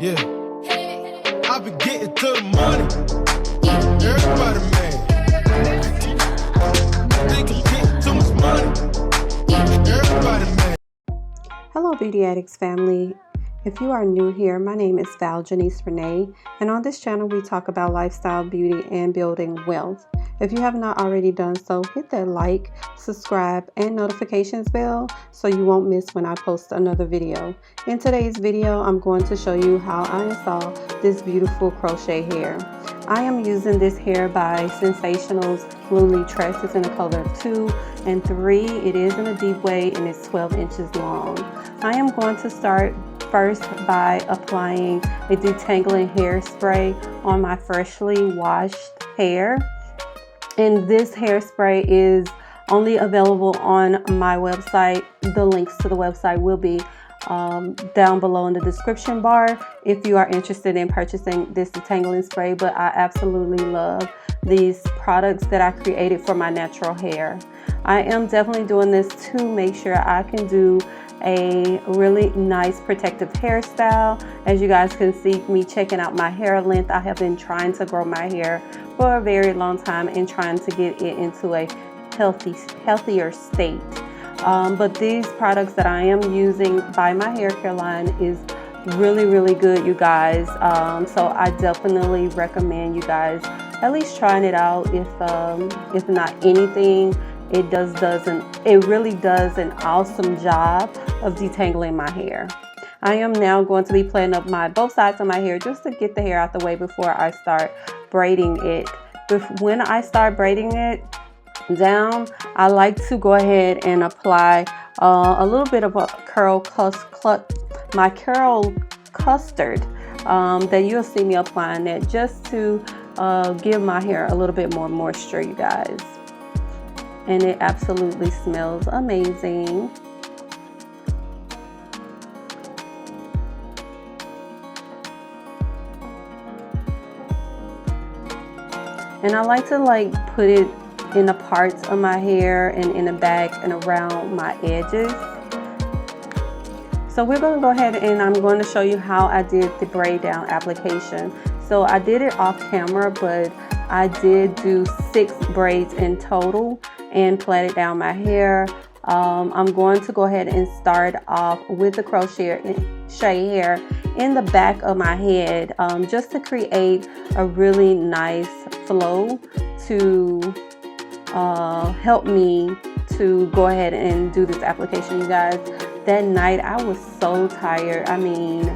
Yeah, I be getting to the money. Everybody mad. Think I'm getting too much money. Everybody mad. Hello Beauty Addicts family. If you are new here, my name is Val Janice Renee, and on this channel we talk about lifestyle, beauty, and building wealth. If you have not already done so, hit that like, subscribe, and notifications bell so you won't miss when I post another video. In today's video, I'm going to show you how I install this beautiful crochet hair. I am using this hair by Sensationel's Lily Tress. It's in the color 2 and 3. It is in a deep way and it's 12 inches long. I am going to start first by applying a detangling hairspray on my freshly washed hair. And this hairspray is only available on my website. The links to the website will be down below in the description bar if you are interested in purchasing this detangling spray. But I absolutely love these products that I created for my natural hair. I am definitely doing this to make sure I can do a really nice protective hairstyle. As you guys can see me checking out my hair length, I have been trying to grow my hair for a very long time and trying to get it into a healthier state. But these products that I am using by my hair care line is really good, you guys. So I definitely recommend you guys at least trying it out. If not anything, it really does an awesome job of detangling my hair. I am now going to be playing up both sides of my hair just to get the hair out the way before I start braiding it. When I start braiding it down, I like to go ahead and apply a little bit of a curl custard that you'll see me applying it just to give my hair a little bit more moisture, you guys. And it absolutely smells amazing. And I like to put it in the parts of my hair and in the back and around my edges. So we're going to go ahead and I'm going to show you how I did the braid down application. So I did it off camera, but I did do 6 braids in total and plaited down my hair. I'm going to go ahead and start off with the crochet hair in the back of my head, just to create a really nice flow to help me to go ahead and do this application, you guys. That night I was so tired. I mean,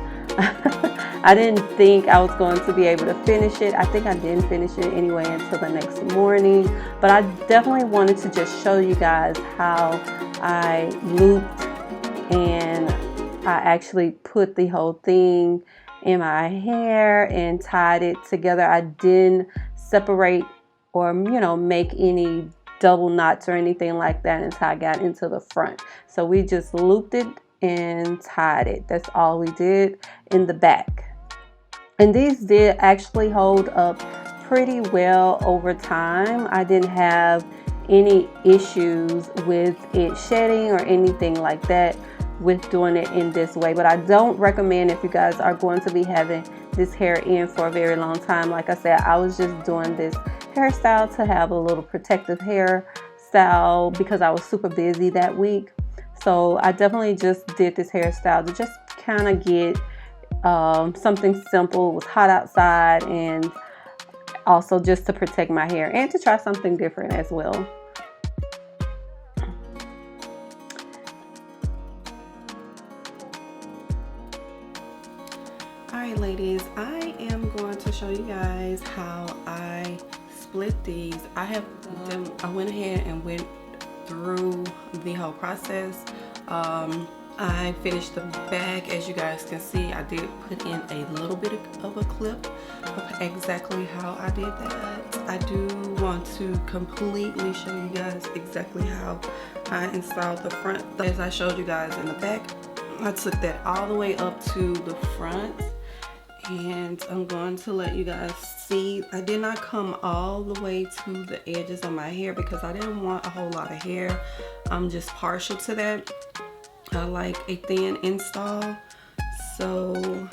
I didn't think I was going to be able to finish it. I think I didn't finish it anyway until the next morning. But I definitely wanted to just show you guys how I looped and I actually put the whole thing in my hair and tied it together. I didn't separate or make any double knots or anything like that until I got into the front. So we just looped it and tied it. That's all we did in the back. And these did actually hold up pretty well over time. I didn't have any issues with it shedding or anything like that with doing it in this way. But I don't recommend if you guys are going to be having this hair in for a very long time. Like I said, I was just doing this hairstyle to have a little protective hairstyle because I was super busy that week. So I definitely just did this hairstyle to just kind of get something simple. It was hot outside, and also just to protect my hair and to try something different as well. Alright ladies, I am going to show you guys how I split these. I went ahead and went through the whole process. I finished the back. As you guys can see, I did put in a little bit of a clip of exactly how I did that. I do want to completely show you guys exactly how I installed the front. As I showed you guys in the back, I took that all the way up to the front, and I'm going to let you guys see. I did not come all the way to the edges of my hair because I didn't want a whole lot of hair. I'm just partial to that. I like a thin install, so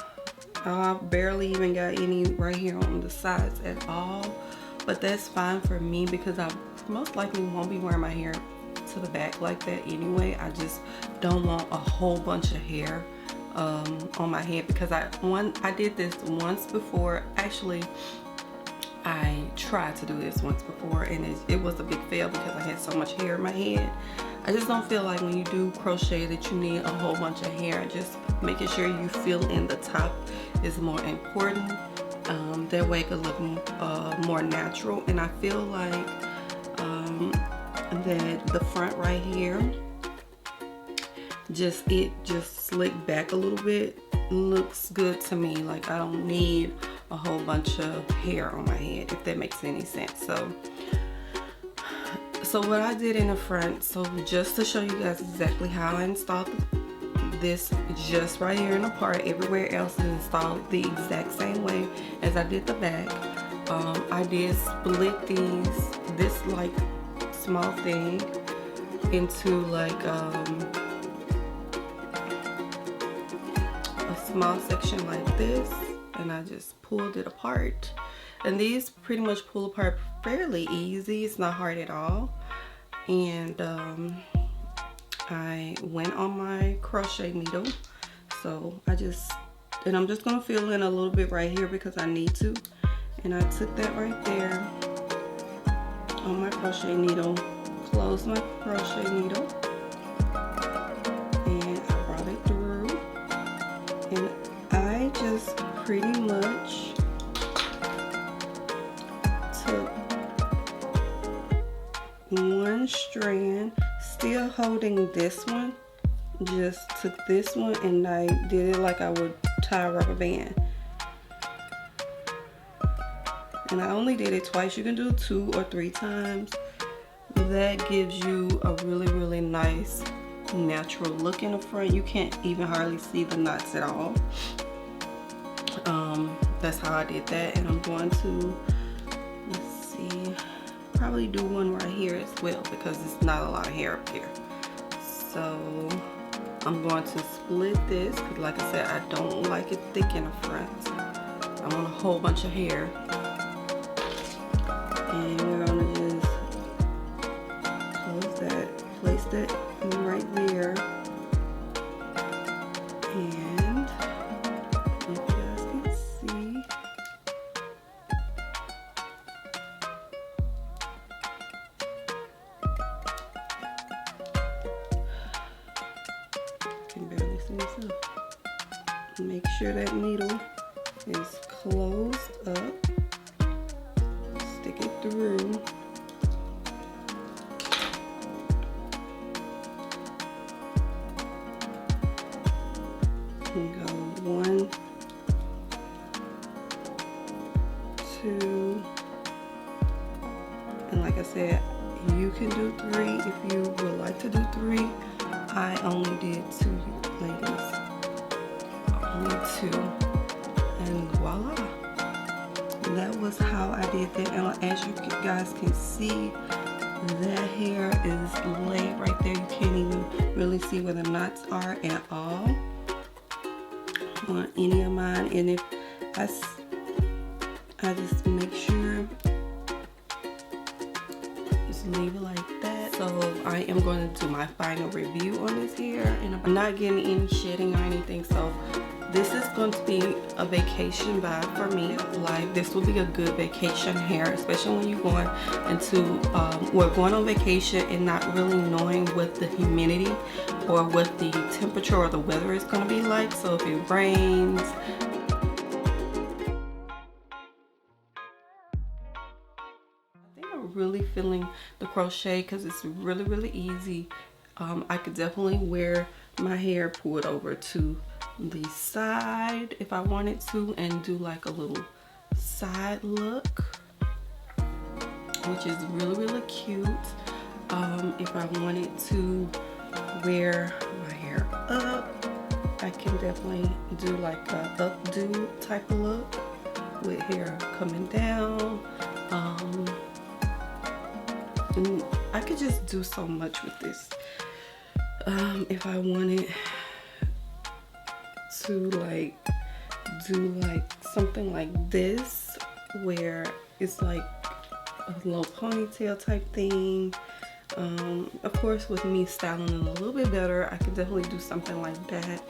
I barely even got any right here on the sides at all, but that's fine for me because I most likely won't be wearing my hair to the back like that anyway. I just don't want a whole bunch of hair on my head, because I did this once before. Actually, I tried to do this once before, and it was a big fail because I had so much hair in my head. I just don't feel like when you do crochet that you need a whole bunch of hair. Just making sure you fill in the top is more important. That way it could look more natural. And I feel like that the front right here, just slicked back a little bit, looks good to me. Like I don't need a whole bunch of hair on my head, if that makes any sense. So what I did in the front, so just to show you guys exactly how I installed this, just right here in the part, everywhere else is installed the exact same way as I did the back. I did split this like small thing into like a small section like this, and I just pulled it apart. And these pretty much pull apart fairly easy. It's not hard at all. And I went on my crochet needle. So I'm just gonna fill in a little bit right here because I need to. And I took that right there on my crochet needle, closed my crochet needle, and I brought it through. And I just pretty much took one strand, still holding this one, just took this one and I did it like I would tie a rubber band. And I only did it twice. You can do 2 or 3 times. That gives you a really nice natural look in the front. You can't even hardly see the knots at all. That's how I did that. And I'm going to, let's see, probably do one right here as well because it's not a lot of hair up here. So I'm going to split this because, like I said, I don't like it thick in the front. I want a whole bunch of hair. And we're gonna just close that, place that right there. And if you guys can see, I can barely see myself. Make sure that needle is closed up. Stick it through. And go 1, 2, and like I said, you can do 3 if you would like to do 3. I only did 2, ladies. Only 2, and voila. That was how I did that. And as you guys can see, that hair is laid right there. You can't even really see where the knots are at all on any of mine. And if I just make sure, just leave it like that. So I am going to do my final review on this hair, and I'm not getting any shedding or anything. So this is going to be a vacation vibe for me. Like, this will be a good vacation hair, especially when you're going into, we're going on vacation and not really knowing what the humidity or what the temperature or the weather is going to be like. So if it rains, I think I'm really feeling the crochet because it's really easy. I could definitely wear my hair pulled over to the side if I wanted to and do like a little side look, which is really cute. If I wanted to wear my hair up, I can definitely do like a updo type of look with hair coming down. And I could just do so much with this. If I wanted to like do like something like this, where it's like a little ponytail type thing. Of course, with me styling it a little bit better, I could definitely do something like that.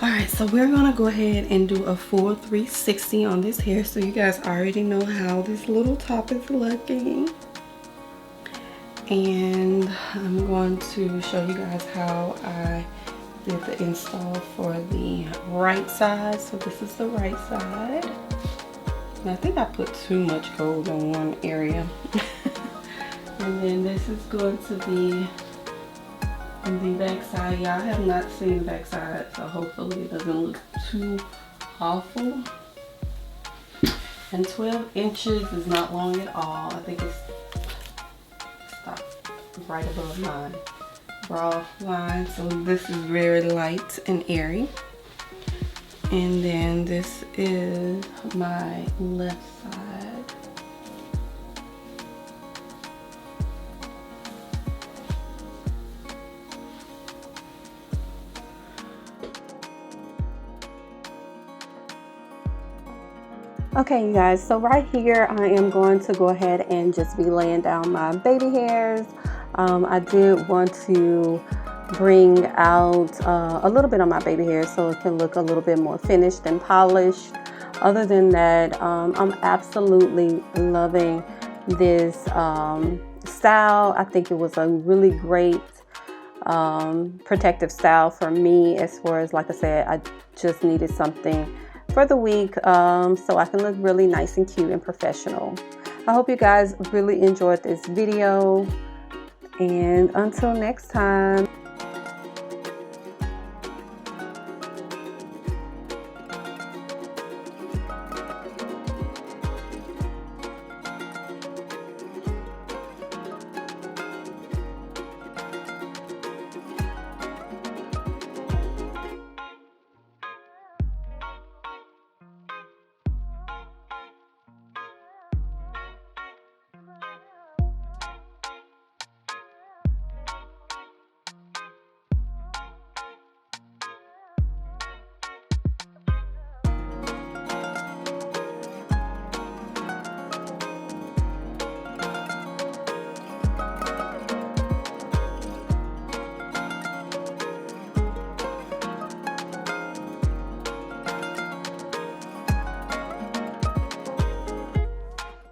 Alright, so we're gonna go ahead and do a full 360 on this hair, so you guys already know how this little top is looking. And I'm going to show you guys how I did the install for the right side. So this is the right side. And I think I put too much gold in one area. And then this is going to be the back side. Y'all have not seen the back side, so hopefully it doesn't look too awful. And 12 inches is not long at all. I think it's right above my bra line, so this is very light and airy. And then this is my left side. Okay, you guys, so right here I am going to go ahead and just be laying down my baby hairs. I did want to bring out a little bit on my baby hair so it can look a little bit more finished and polished. Other than that, I'm absolutely loving this style. I think it was a really great protective style for me, as far as, like I said, I just needed something for the week so I can look really nice and cute and professional. I hope you guys really enjoyed this video, and until next time.